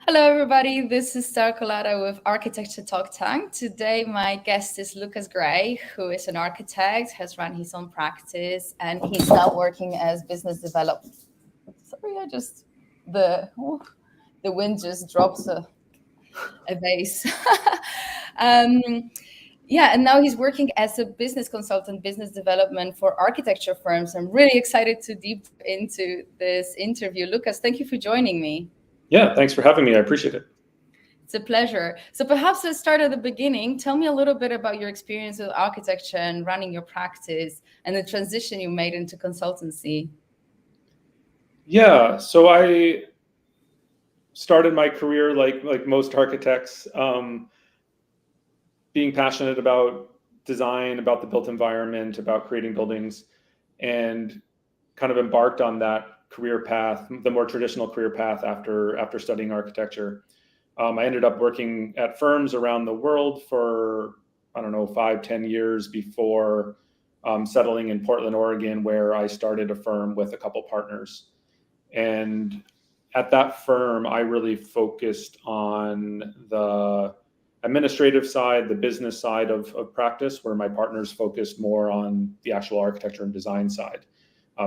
Hello, everybody. This is Star Colada with Architecture Talk Tank. Today, my guest is Lucas Gray, who is an architect, has run his own practice, and he's now working as business development. Sorry, the wind just drops a vase. um, yeah, and now he's working as a business consultant, business development for architecture firms. I'm really excited to deep into this interview. Lucas, thank you for joining me. Yeah, thanks for having me. I appreciate it. It's a pleasure. So perhaps let's start at the beginning. Tell me a little bit about your experience with architecture and running your practice and the transition you made into consultancy. Yeah, so I started my career like most architects, being passionate about design, about the built environment, about creating buildings, and kind of embarked on that career path, the more traditional career path after studying architecture. I ended up working at firms around the world for, I don't know, 5-10 years before settling in Portland, Oregon, where I started a firm with a couple partners. And at that firm, I really focused on the administrative side, the business side of practice, where my partners focused more on the actual architecture and design side.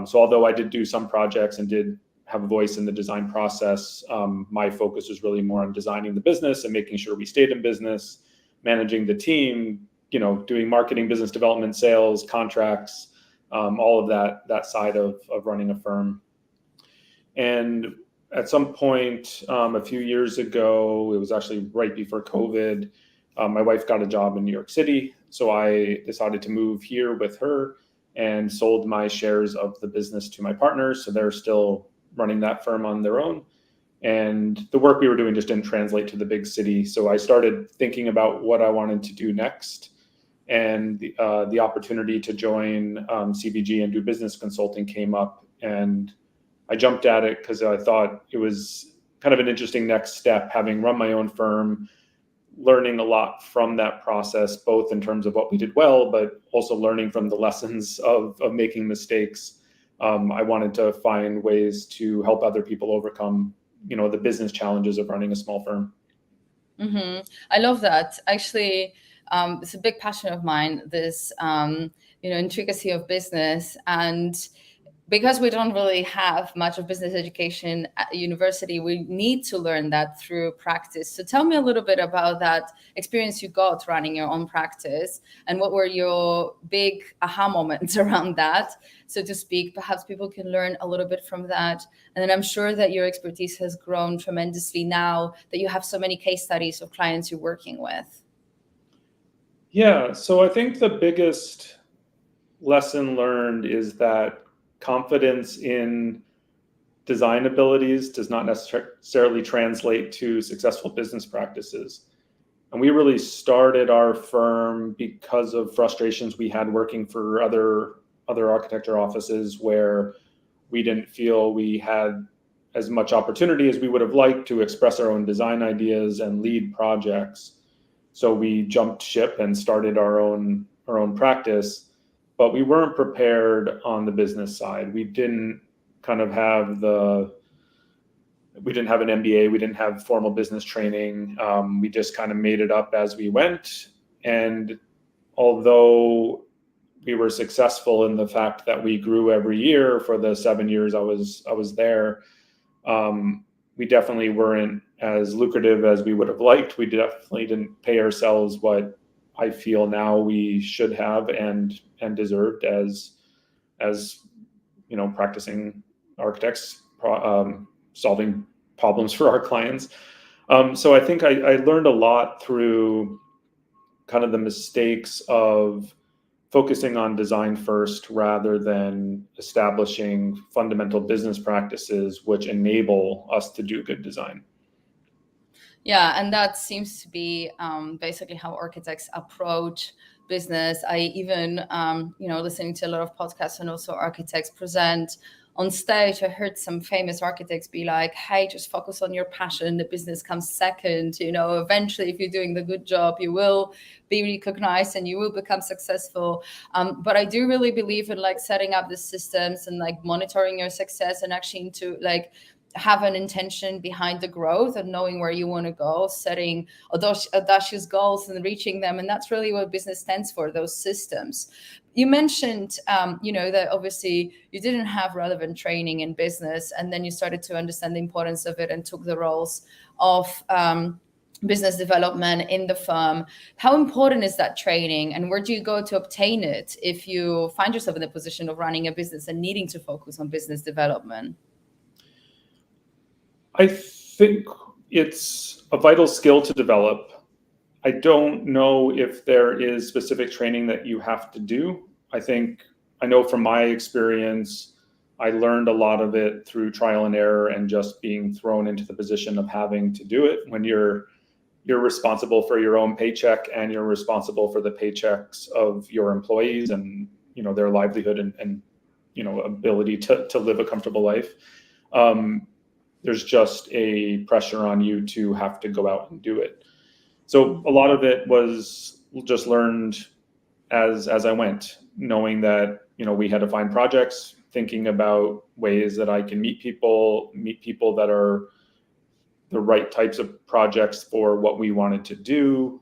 So although I did do some projects and did have a voice in the design process, my focus was really more on designing the business and making sure we stayed in business, managing the team, doing marketing, business development, sales, contracts, all of that side of running a firm. And at some point, a few years ago, it was actually right before COVID, my wife got a job in New York City. So I decided to move here with her and sold my shares of the business to my partners. So they're still running that firm on their own. And the work we were doing just didn't translate to the big city. So I started thinking about what I wanted to do next. And the opportunity to join CBG and do business consulting came up. And I jumped at it because I thought it was kind of an interesting next step, having run my own firm, learning a lot from that process, both in terms of what we did well, but also learning from the lessons of making mistakes. I wanted to find ways to help other people overcome, the business challenges of running a small firm. Mm-hmm. I love that. Actually, it's a big passion of mine, this, intricacy of business. And because we don't really have much of business education at university, we need to learn that through practice. So tell me a little bit about that experience you got running your own practice and what were your big aha moments around that, so to speak. Perhaps people can learn a little bit from that. And then I'm sure that your expertise has grown tremendously now that you have so many case studies of clients you're working with. Yeah, so I think the biggest lesson learned is that confidence in design abilities does not necessarily translate to successful business practices. And we really started our firm because of frustrations we had working for other architecture offices, where we didn't feel we had as much opportunity as we would have liked to express our own design ideas and lead projects. So we jumped ship and started our own practice. But we weren't prepared on the business side. We didn't have an MBA. We didn't have formal business training. We just kind of made it up as we went. And although we were successful in the fact that we grew every year for the 7 years I was there, we definitely weren't as lucrative as we would have liked. We definitely didn't pay ourselves what I feel now we should have and deserved as practicing architects, solving problems for our clients. So I think I learned a lot through kind of the mistakes of focusing on design first rather than establishing fundamental business practices which enable us to do good design. Yeah, and that seems to be basically how architects approach business. I even, listening to a lot of podcasts and also architects present on stage, I heard some famous architects be like, hey, just focus on your passion. The business comes second. Eventually, if you're doing the good job, you will be recognized and you will become successful. But I do really believe in setting up the systems and monitoring your success and actually into have an intention behind the growth and knowing where you want to go, setting audacious goals and reaching them. And that's really what business stands for, those systems. You mentioned, that obviously you didn't have relevant training in business, and then you started to understand the importance of it and took the roles of business development in the firm. How important is that training, and where do you go to obtain it if you find yourself in the position of running a business and needing to focus on business development? I think it's a vital skill to develop. I don't know if there is specific training that you have to do. I know from my experience, I learned a lot of it through trial and error and just being thrown into the position of having to do it. When you're responsible for your own paycheck and you're responsible for the paychecks of your employees and their livelihood and ability to live a comfortable life. There's just a pressure on you to have to go out and do it. So a lot of it was just learned as I went, knowing that, we had to find projects, thinking about ways that I can meet people that are the right types of projects for what we wanted to do.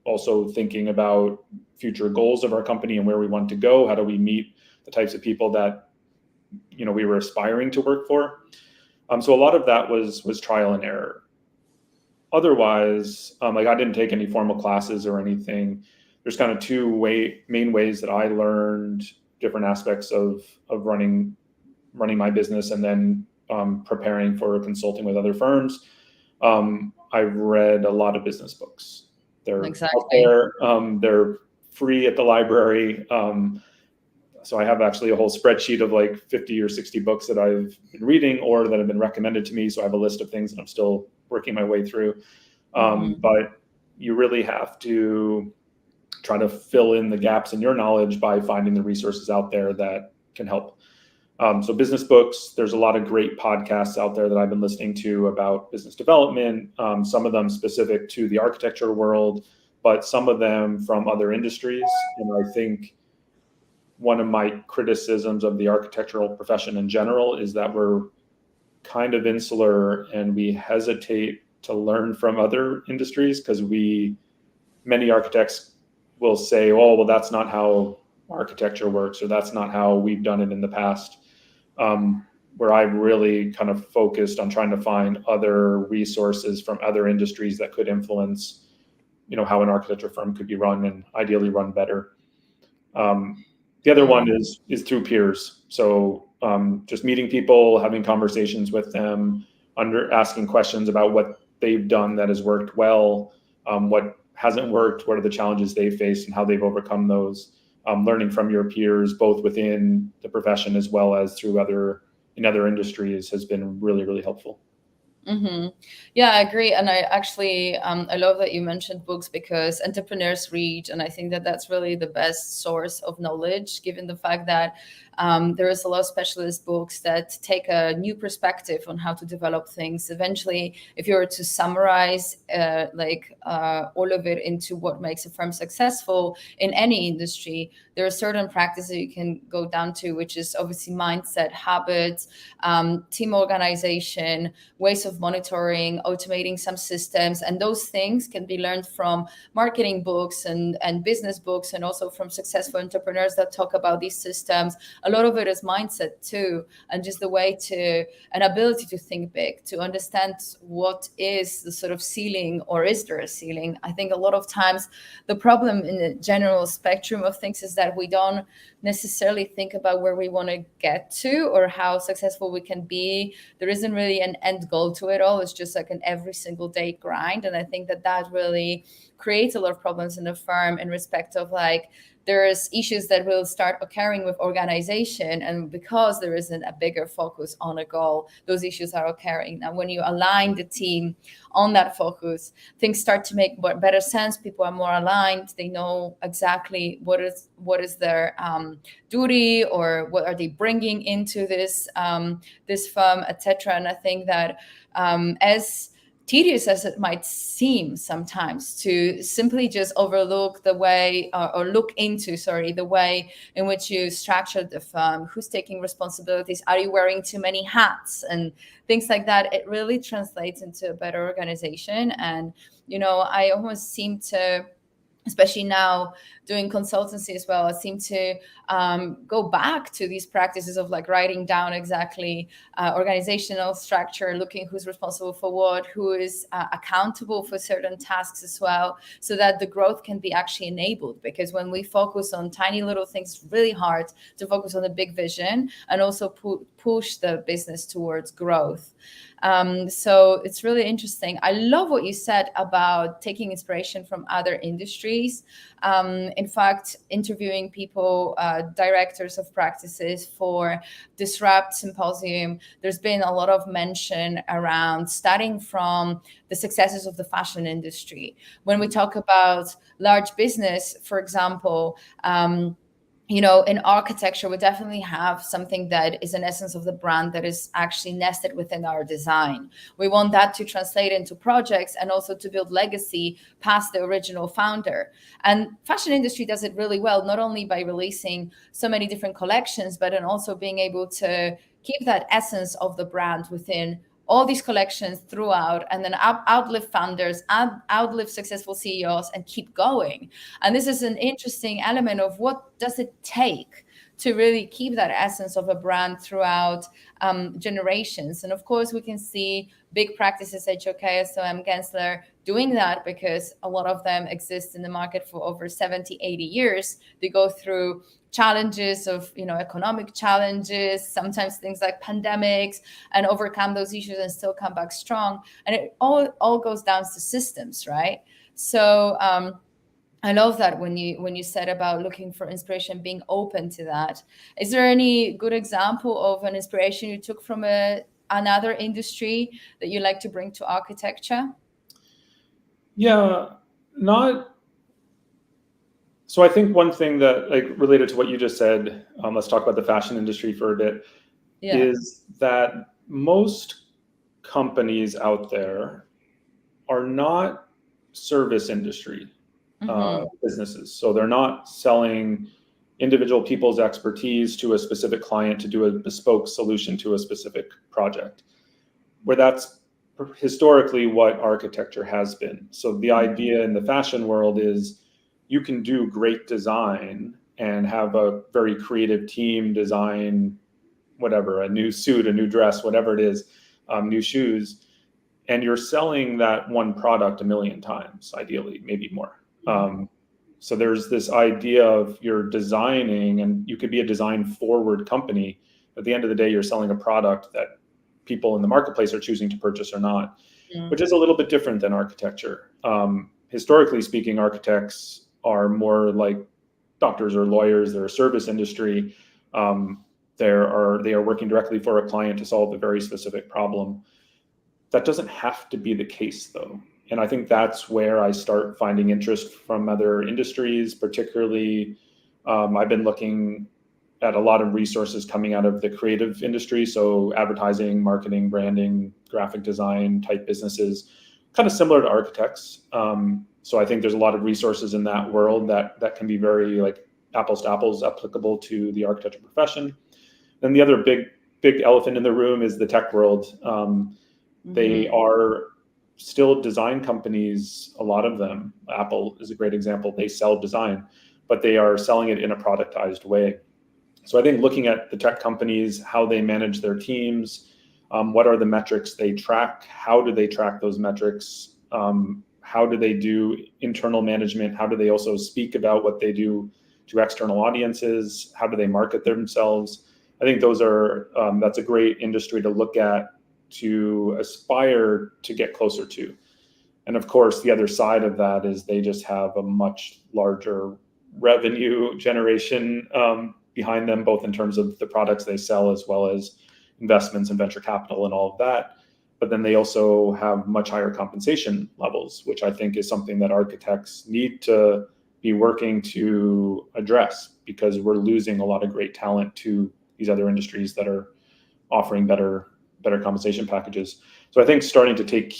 Also thinking about future goals of our company and where we want to go. How do we meet the types of people that, we were aspiring to work for? So a lot of that was trial and error. Otherwise, I didn't take any formal classes or anything. There's kind of two main ways that I learned different aspects of running my business and then preparing for consulting with other firms. I've read a lot of business books. They're exactly out there. They're free at the library. So I have actually a whole spreadsheet of like 50 or 60 books that I've been reading or that have been recommended to me. So I have a list of things that I'm still working my way through. But you really have to try to fill in the gaps in your knowledge by finding the resources out there that can help. So business books, there's a lot of great podcasts out there that I've been listening to about business development, some of them specific to the architecture world, but some of them from other industries. And I think one of my criticisms of the architectural profession in general is that we're kind of insular and we hesitate to learn from other industries because many architects will say, oh, well, that's not how architecture works, or that's not how we've done it in the past. Where I really kind of focused on trying to find other resources from other industries that could influence, how an architecture firm could be run and ideally run better. The other one is through peers. So just meeting people, having conversations with them, asking questions about what they've done that has worked well, what hasn't worked, what are the challenges they've faced and how they've overcome those. Learning from your peers, both within the profession as well as through other industries, has been really, really helpful. Mm-hmm. Yeah, I agree. And I actually, I love that you mentioned books because entrepreneurs read. And I think that that's really the best source of knowledge, given the fact that there is a lot of specialist books that take a new perspective on how to develop things. Eventually, if you were to summarize all of it into what makes a firm successful in any industry, there are certain practices you can go down to, which is obviously mindset, habits, team organization, ways of monitoring, automating some systems. And those things can be learned from marketing books and business books, and also from successful entrepreneurs that talk about these systems. A lot of it is mindset too, and just an ability to think big, to understand what is the sort of ceiling, or is there a ceiling? I think a lot of times the problem in the general spectrum of things is that we don't necessarily think about where we want to get to or how successful we can be. There isn't really an end goal to it all. It's just like an every single day grind. And I think that really creates a lot of problems in the firm in respect of there's issues that will start occurring with organization, and because there isn't a bigger focus on a goal, those issues are occurring. Now, when you align the team on that focus, things start to make better sense. People are more aligned. They know exactly what is their duty, or what are they bringing into this firm, etc. And I think that as tedious as it might seem sometimes, to simply just overlook the way or look into, sorry, the way in which you structured the firm, who's taking responsibilities, are you wearing too many hats, and things like that. It really translates into a better organization. And, I almost seem to, especially now doing consultancy as well, I seem to go back to these practices of like writing down exactly organizational structure, looking who's responsible for what, who is accountable for certain tasks as well, so that the growth can be actually enabled. Because when we focus on tiny little things, it's really hard to focus on the big vision and also push the business towards growth. So it's really interesting. I love what you said about taking inspiration from other industries. In fact, interviewing people, directors of practices for Disrupt Symposium, there's been a lot of mention around starting from the successes of the fashion industry. When we talk about large business, for example, in architecture, we definitely have something that is an essence of the brand that is actually nested within our design. We want that to translate into projects and also to build legacy past the original founder. And fashion industry does it really well, not only by releasing so many different collections, but in also being able to keep that essence of the brand within all these collections throughout, and then outlive founders, outlive successful CEOs, and keep going. And this is an interesting element of what does it take to really keep that essence of a brand throughout generations. And of course, we can see big practices, HOK, SOM, Gensler, doing that, because a lot of them exist in the market for over 70, 80 years. They go through challenges of, economic challenges, sometimes things like pandemics, and overcome those issues and still come back strong. And it all goes down to systems, right? So I love that when you said about looking for inspiration, being open to that. Is there any good example of an inspiration you took from another industry that you like to bring to architecture? Yeah, so I think one thing that, like, related to what you just said, let's talk about the fashion industry for a bit, is that most companies out there are not service industry businesses. So they're not selling individual people's expertise to a specific client to do a bespoke solution to a specific project, where that's historically what architecture has been. So the idea in the fashion world is you can do great design and have a very creative team design whatever, a new suit, a new dress, whatever it is, new shoes, and you're selling that one product a million times, ideally, maybe more. So there's this idea of you're designing, and you could be a design forward company. At the end of the day, you're selling a product that people in the marketplace are choosing to purchase or not, which is a little bit different than architecture. Historically speaking, architects are more like doctors or lawyers. They're a service industry. They are working directly for a client to solve a very specific problem. That doesn't have to be the case, though. And I think that's where I start finding interest from other industries, particularly I've been looking at a lot of resources coming out of the creative industry. So advertising, marketing, branding, graphic design type businesses, kind of similar to architects. So I think there's a lot of resources in that world that can be very like apples to apples applicable to the architecture profession. Then the other big elephant in the room is the tech world. They are still design companies, a lot of them. Apple is a great example. They sell design, but they are selling it in a productized way. So I think looking at the tech companies, how they manage their teams, what are the metrics they track, how do they track those metrics, how do they do internal management, how do they also speak about what they do to external audiences, how do they market themselves. I think that's a great industry to look at, to aspire to get closer to. And of course, the other side of that is they just have a much larger revenue generation behind them, both in terms of the products they sell as well as investments and venture capital and all of that. But then they also have much higher compensation levels, which I think is something that architects need to be working to address, because we're losing a lot of great talent to these other industries that are offering better better compensation packages. So I think starting to take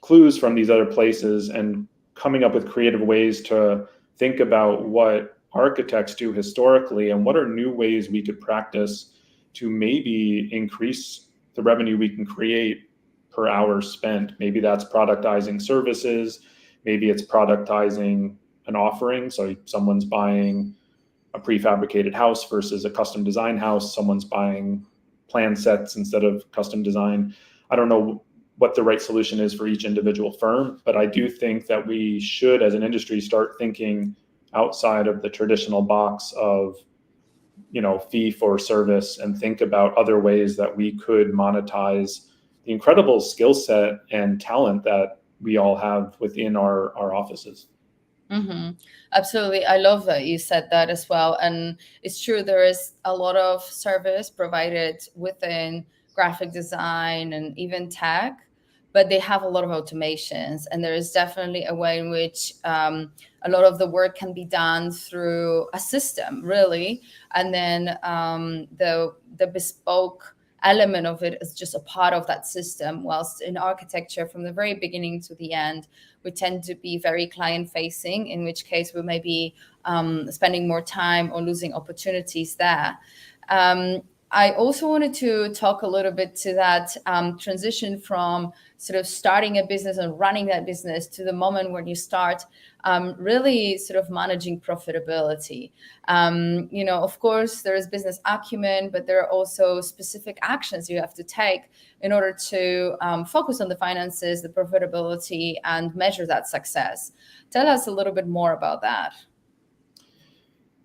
clues from these other places and coming up with creative ways to think about what architects do historically and what are new ways we could practice to maybe increase the revenue we can create per hour spent. Maybe that's productizing services, maybe it's productizing an offering. So someone's buying a prefabricated house versus a custom design house, someone's buying plan sets instead of custom design. I don't know what the right solution is for each individual firm, but I do think that we should, as an industry, start thinking outside of the traditional box of, fee for service and think about other ways that we could monetize the incredible skill set and talent that we all have within our offices. Mm-hmm. Absolutely. I love that you said that as well. And it's true, there is a lot of service provided within graphic design and even tech, but they have a lot of automations. And there is definitely a way in which a lot of the work can be done through a system, really. And then the bespoke element of it is just a part of that system. Whilst in architecture, from the very beginning to the end, we tend to be very client facing, in which case we may be spending more time or losing opportunities there. I also wanted to talk a little bit to that transition from sort of starting a business and running that business to the moment when you start really sort of managing profitability. Of course, there is business acumen, but there are also specific actions you have to take in order to focus on the finances, the profitability, and measure that success. Tell us a little bit more about that.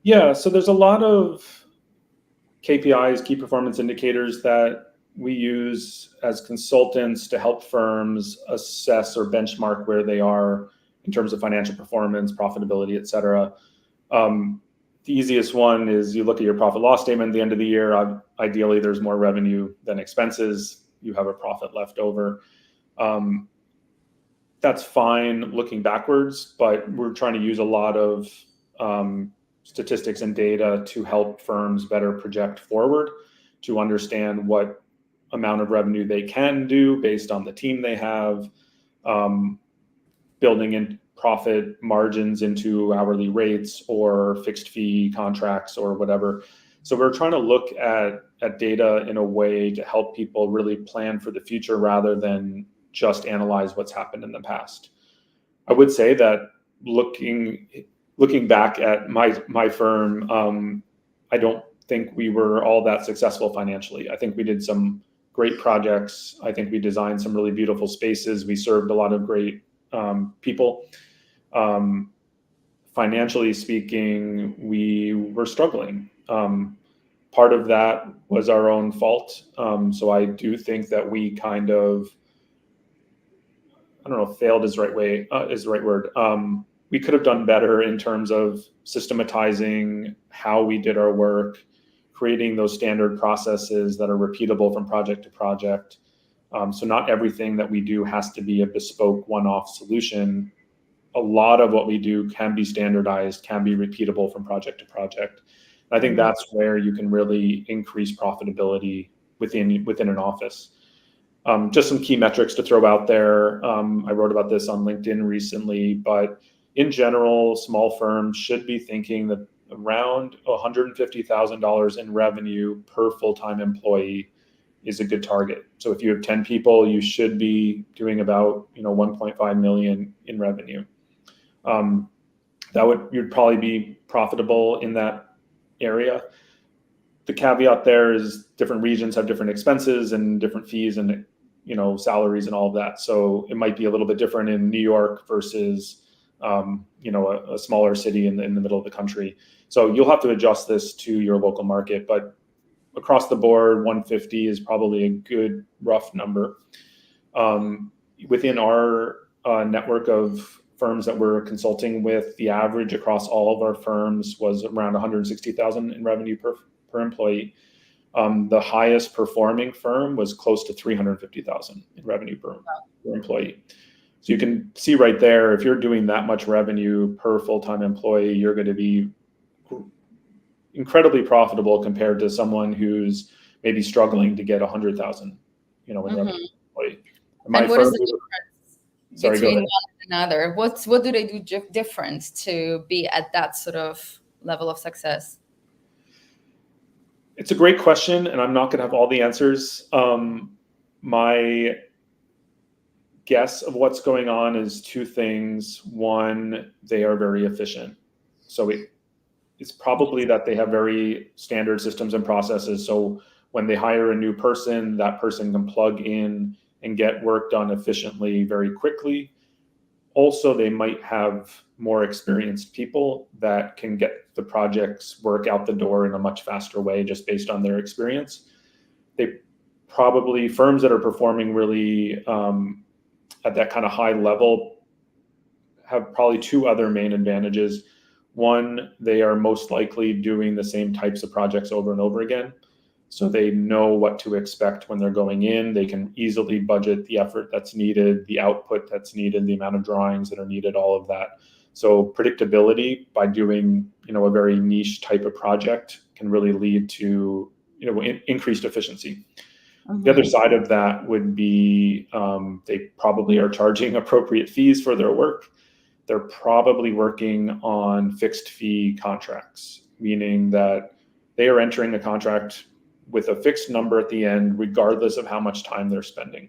Yeah, so there's a lot of KPIs, key performance indicators, that we use as consultants to help firms assess or benchmark where they are in terms of financial performance, profitability, et cetera. The easiest one is you look at your profit loss statement at the end of the year. Ideally, there's more revenue than expenses. You have a profit left over. That's fine looking backwards, but we're trying to use a lot of statistics and data to help firms better project forward, to understand what amount of revenue they can do based on the team they have, building in profit margins into hourly rates or fixed fee contracts or whatever. So we're trying to look at data in a way to help people really plan for the future rather than just analyze what's happened in the past. I would say that looking back at my firm, I don't think we were all that successful financially. I think we did some great projects. I think we designed some really beautiful spaces. We served a lot of great people. Financially speaking, we were struggling. Part of that was our own fault. So I do think that we kind of, I don't know if failed is the right word. We could have done better in terms of systematizing how we did our work, creating those standard processes that are repeatable from project to project. So not everything that we do has to be a bespoke one-off solution. A lot of what we do can be standardized, can be repeatable from project to project. And I think that's where you can really increase profitability within an office. Just some key metrics to throw out there. I wrote about this on LinkedIn recently, but in general, small firms should be thinking that around $150,000 in revenue per full-time employee is a good target. So if you have 10 people, you should be doing about 1.5 million in revenue. You'd probably be profitable in that area. The caveat there is different regions have different expenses and different fees and salaries and all of that. So it might be a little bit different in New York versus a smaller city in the middle of the country. So you'll have to adjust this to your local market, but across the board, 150 is probably a good rough number. Within our network of firms that we're consulting with, the average across all of our firms was around 160,000 in revenue per employee. The highest performing firm was close to 350,000 in revenue per employee. So you can see right there, if you're doing that much revenue per full-time employee, you're going to be incredibly profitable compared to someone who's maybe struggling to get 100,000 in Mm-hmm. another employee. And what is the difference Sorry, between one and another? What do they do different to be at that sort of level of success? It's a great question, and I'm not going to have all the answers. My guess of what's going on is two things. One, they are very efficient. So it's probably that they have very standard systems and processes. So when they hire a new person, that person can plug in and get work done efficiently very quickly. Also, they might have more experienced people that can get the project's work out the door in a much faster way just based on their experience. They probably, firms that are performing really at that kind of high level have probably two other main advantages. One, they are most likely doing the same types of projects over and over again. So they know what to expect when they're going in. They can easily budget the effort that's needed, the output that's needed, the amount of drawings that are needed, all of that. So predictability by doing, a very niche type of project can really lead to, increased efficiency. Mm-hmm. The other side of that would be they probably are charging appropriate fees for their work. They're probably working on fixed fee contracts, meaning that they are entering a contract with a fixed number at the end, regardless of how much time they're spending.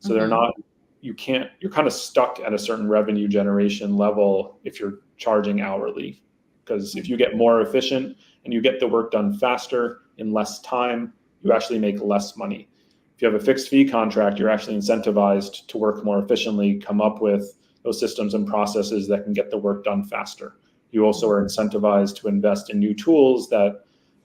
So they're not, you're kind of stuck at a certain revenue generation level if you're charging hourly. Because if you get more efficient and you get the work done faster in less time, you actually make less money. If you have a fixed fee contract, you're actually incentivized to work more efficiently, come up with those systems and processes that can get the work done faster. You also are incentivized to invest in new tools that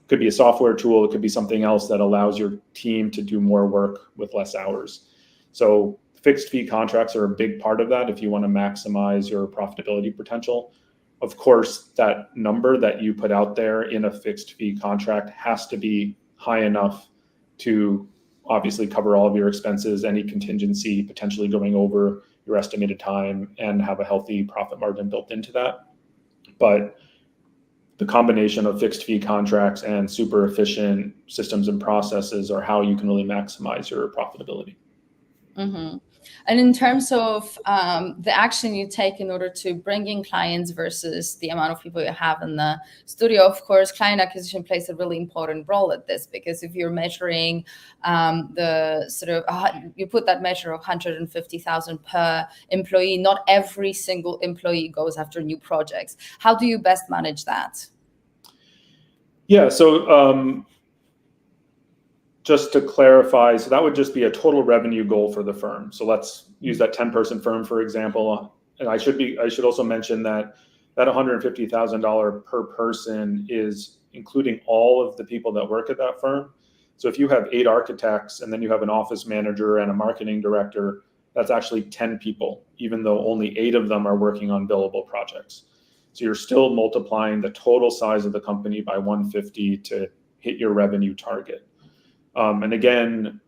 could be a software tool, it could be something else that allows your team to do more work with less hours. So fixed fee contracts are a big part of that if you want to maximize your profitability potential. Of course, that number that you put out there in a fixed fee contract has to be high enough to obviously cover all of your expenses, any contingency potentially going over your estimated time, and have a healthy profit margin built into that. But the combination of fixed fee contracts and super efficient systems and processes are how you can really maximize your profitability. Mm-hmm. And in terms of the action you take in order to bring in clients versus the amount of people you have in the studio, of course, client acquisition plays a really important role at this, because if you're measuring the sort of, you put that measure of 150,000 per employee, not every single employee goes after new projects. How do you best manage that? Yeah, so just to clarify, so that would just be a total revenue goal for the firm. So let's use that 10-person firm, for example. And I should also mention that $150,000 per person is including all of the people that work at that firm. So if you have 8 architects and then you have an office manager and a marketing director, that's actually 10 people, even though only 8 of them are working on billable projects. So you're still multiplying the total size of the company by 150 to hit your revenue target. And again,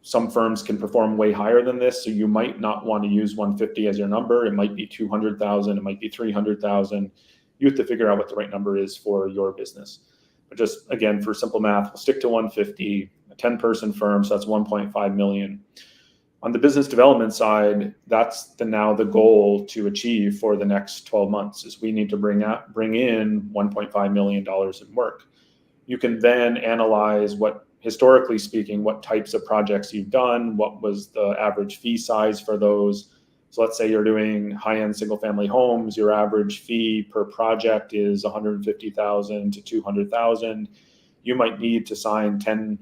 some firms can perform way higher than this, so you might not want to use 150 as your number. It might be 200,000, it might be 300,000. You have to figure out what the right number is for your business. But just again, for simple math, we'll stick to 150, a 10-person firm, so that's 1.5 million. On the business development side, that's now the goal to achieve for the next 12 months is we need to bring in $1.5 million in work. You can then analyze historically speaking, what types of projects you've done, what was the average fee size for those. So let's say you're doing high-end single-family homes, your average fee per project is $150,000 to $200,000. You might need to sign 10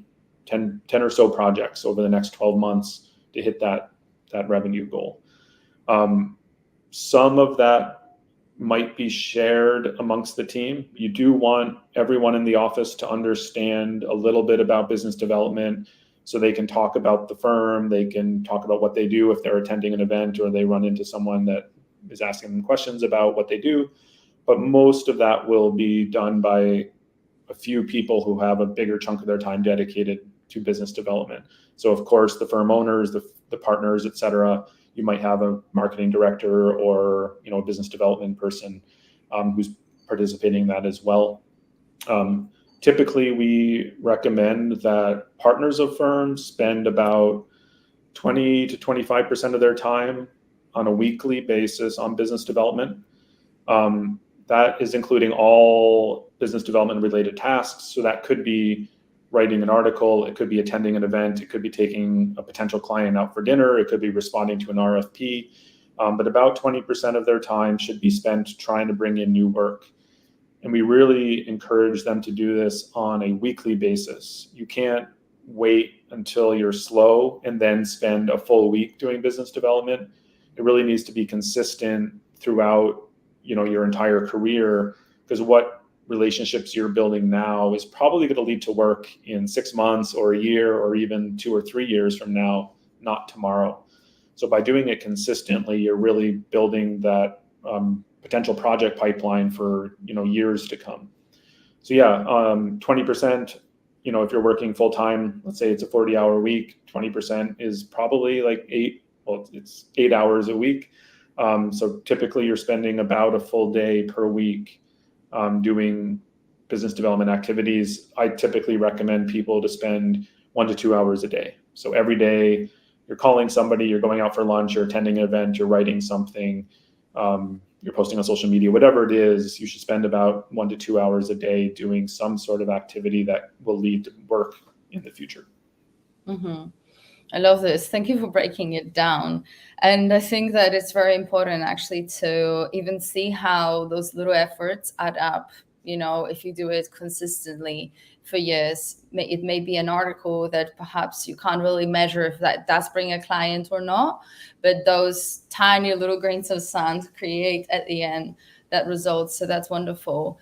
or so projects over the next 12 months to hit that revenue goal. Some of that might be shared amongst the team. You do want everyone in the office to understand a little bit about business development so they can talk about the firm, they can talk about what they do if they're attending an event or they run into someone that is asking them questions about what they do. But most of that will be done by a few people who have a bigger chunk of their time dedicated to business development. So of course, the firm owners, the partners, et cetera, you might have a marketing director or a business development person who's participating in that as well. Typically, we recommend that partners of firms spend about 20 to 25% of their time on a weekly basis on business development. That is including all business development related tasks. So that could be writing an article, it could be attending an event, it could be taking a potential client out for dinner, it could be responding to an RFP. But about 20% of their time should be spent trying to bring in new work. And we really encourage them to do this on a weekly basis. You can't wait until you're slow and then spend a full week doing business development. It really needs to be consistent throughout, your entire career, because what relationships you're building now is probably going to lead to work in 6 months or a year or even 2 or 3 years from now, not tomorrow. So by doing it consistently, you're really building that potential project pipeline for years to come. So 20%. If you're working full time, let's say it's a 40-hour week, 20% is probably like it's 8 hours a week. So typically you're spending about a full day per week doing business development activities. I typically recommend people to spend 1 to 2 hours a day. So every day you're calling somebody, you're going out for lunch, you're attending an event, you're writing something, you're posting on social media, whatever it is, you should spend about 1 to 2 hours a day doing some sort of activity that will lead to work in the future. Mm-hmm. I love this. Thank you for breaking it down. And I think that it's very important actually to even see how those little efforts add up. If you do it consistently for years, it may be an article that perhaps you can't really measure if that does bring a client or not, but those tiny little grains of sand create at the end that result. So that's wonderful.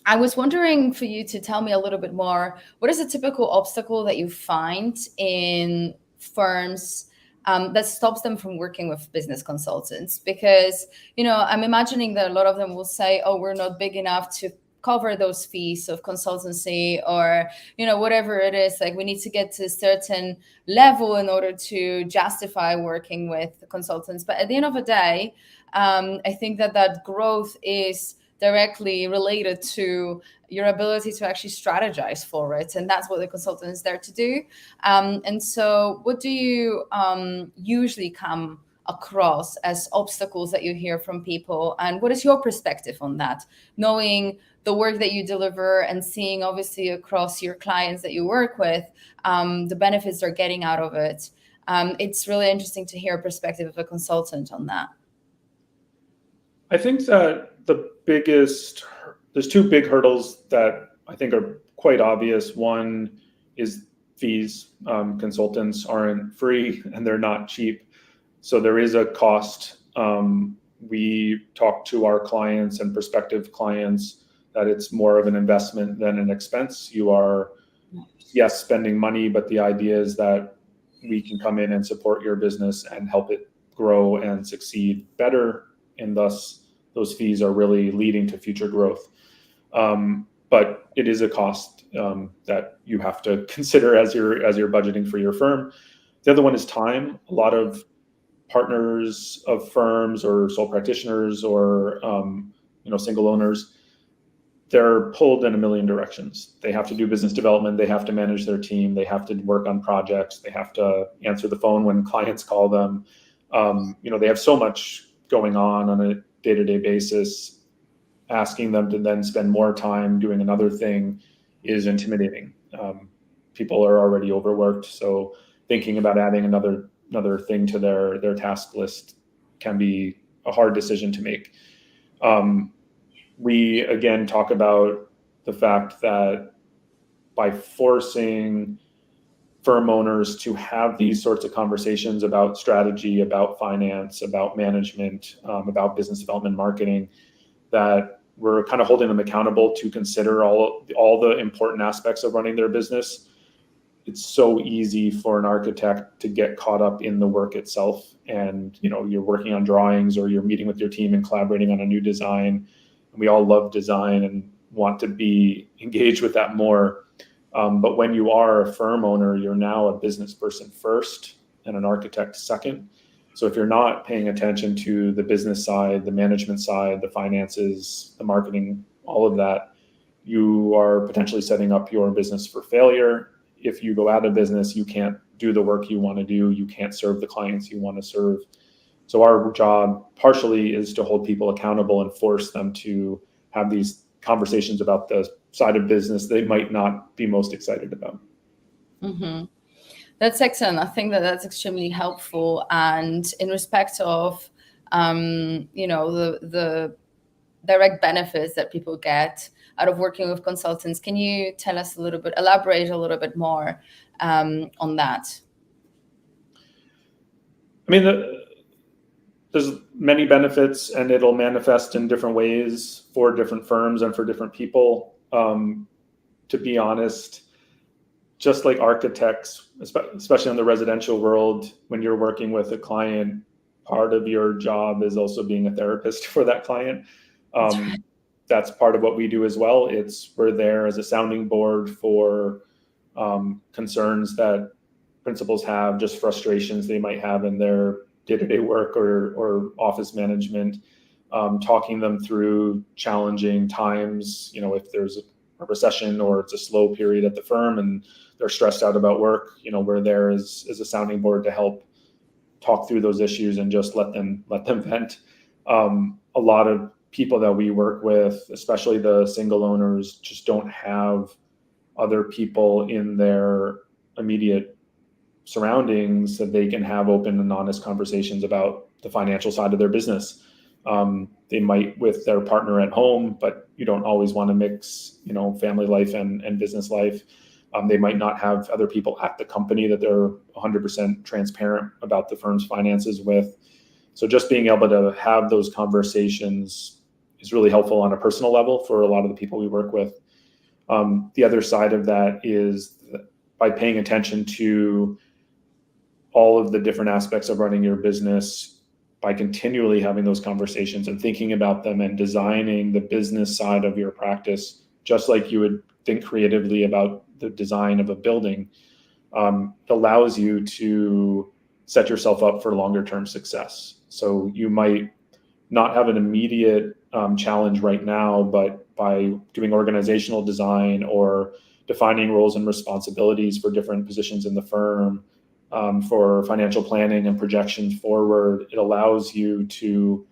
I was wondering for you to tell me a little bit more, what is a typical obstacle that you find in firms that stops them from working with business consultants? Because, I'm imagining that a lot of them will say, oh, we're not big enough to cover those fees of consultancy, or, whatever it is, like we need to get to a certain level in order to justify working with consultants. But at the end of the day, I think that growth is directly related to your ability to actually strategize for it. And that's what the consultant is there to do. And so what do you usually come across as obstacles that you hear from people? And what is your perspective on that? Knowing the work that you deliver and seeing obviously across your clients that you work with, the benefits they're getting out of it. It's really interesting to hear a perspective of a consultant on that. I think that there's two big hurdles that I think are quite obvious. One is fees. Consultants aren't free and they're not cheap. So there is a cost. We talk to our clients and prospective clients that it's more of an investment than an expense. You are, yes, spending money, but the idea is that we can come in and support your business and help it grow and succeed better. And thus, those fees are really leading to future growth. But it is a cost that you have to consider as you're budgeting for your firm. The other one is time. A lot of partners of firms or sole practitioners or single owners, they're pulled in a million directions. They have to do business development. They have to manage their team. They have to work on projects. They have to answer the phone when clients call them. They have so much going on a day-to-day basis. Asking them to then spend more time doing another thing is intimidating. People are already overworked, so thinking about adding another thing to their task list can be a hard decision to make. We again talk about the fact that by forcing firm owners to have these sorts of conversations about strategy, about finance, about management, about business development, marketing, that we're kind of holding them accountable to consider all the important aspects of running their business. It's so easy for an architect to get caught up in the work itself. And, you're working on drawings or you're meeting with your team and collaborating on a new design. And we all love design and want to be engaged with that more. But when you are a firm owner, you're now a business person first and an architect second. So if you're not paying attention to the business side, the management side, the finances, the marketing, all of that, you are potentially setting up your business for failure. If you go out of business, you can't do the work you want to do. You can't serve the clients you want to serve. So our job partially is to hold people accountable and force them to have these conversations about the side of business they might not be most excited about. Mm-hmm. That's excellent. I think that that's extremely helpful. And in respect of, the direct benefits that people get out of working with consultants, can you tell us elaborate a little bit more on that? I mean, there's many benefits, and it'll manifest in different ways for different firms and for different people. To be honest, just like architects, especially in the residential world, when you're working with a client, part of your job is also being a therapist for that client. That's part of what we do as well. We're there as a sounding board for concerns that principals have, just frustrations they might have in their day-to-day work or office management, talking them through challenging times. If there's a recession or it's a slow period at the firm and they're stressed out about work, we're there as a sounding board to help talk through those issues and just let them vent. A lot of people that we work with, especially the single owners, just don't have other people in their immediate surroundings that they can have open and honest conversations about the financial side of their business. They might with their partner at home, but you don't always want to mix, family life and business life. They might not have other people at the company that they're 100% transparent about the firm's finances with. So just being able to have those conversations is really helpful on a personal level for a lot of the people we work with. The other side of that is by paying attention to all of the different aspects of running your business, by continually having those conversations and thinking about them and designing the business side of your practice, just like you would think creatively about the design of a building, allows you to set yourself up for longer term success. So you might not have an immediate challenge right now, but by doing organizational design or defining roles and responsibilities for different positions in the firm, for financial planning and projections forward, it allows you to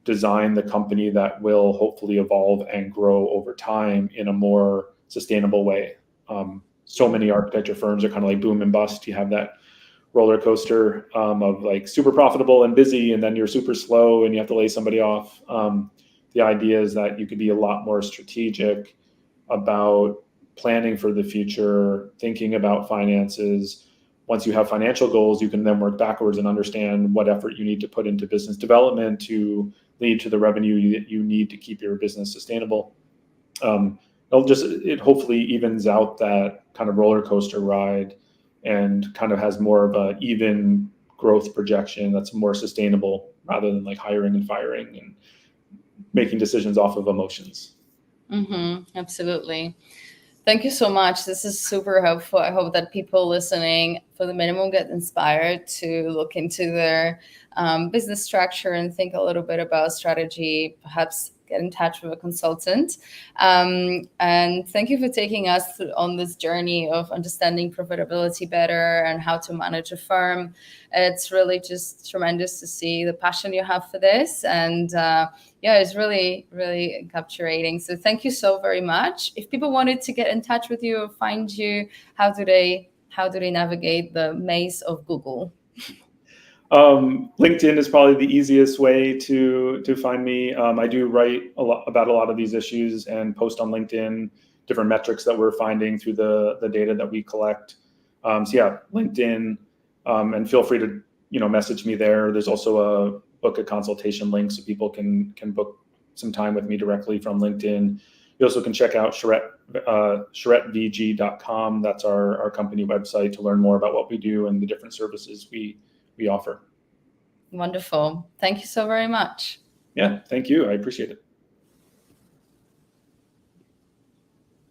design the company that will hopefully evolve and grow over time in a more sustainable way. So many architecture firms are kind of like boom and bust. You have that roller coaster of like super profitable and busy, and then you're super slow and you have to lay somebody off. The idea is that you could be a lot more strategic about planning for the future, thinking about finances. Once you have financial goals, you can then work backwards and understand what effort you need to put into business development to lead to the revenue you need to keep your business sustainable. It hopefully evens out that kind of roller coaster ride and kind of has more of an even growth projection that's more sustainable rather than like hiring and firing and making decisions off of emotions. Mm-hmm, absolutely. Thank you so much. This is super helpful. I hope that people listening, for the minimum, get inspired to look into their business structure and think a little bit about strategy, perhaps get in touch with a consultant. And thank you for taking us on this journey of understanding profitability better and how to manage a firm. It's really just tremendous to see the passion you have for this. And it's really, really captivating. So thank you so very much. If people wanted to get in touch with you or find you, how do they navigate the maze of Google? LinkedIn is probably the easiest way to find me. I do write a lot about a lot of these issues and post on LinkedIn different metrics that we're finding through the data that we collect. LinkedIn, and feel free to message me there. There's also a book a consultation link so people can book some time with me directly from LinkedIn. You also can check out charettvg.com. That's our company website to learn more about what we do and the different services we offer. Wonderful. Thank you so very much. Yeah, thank you. I appreciate it.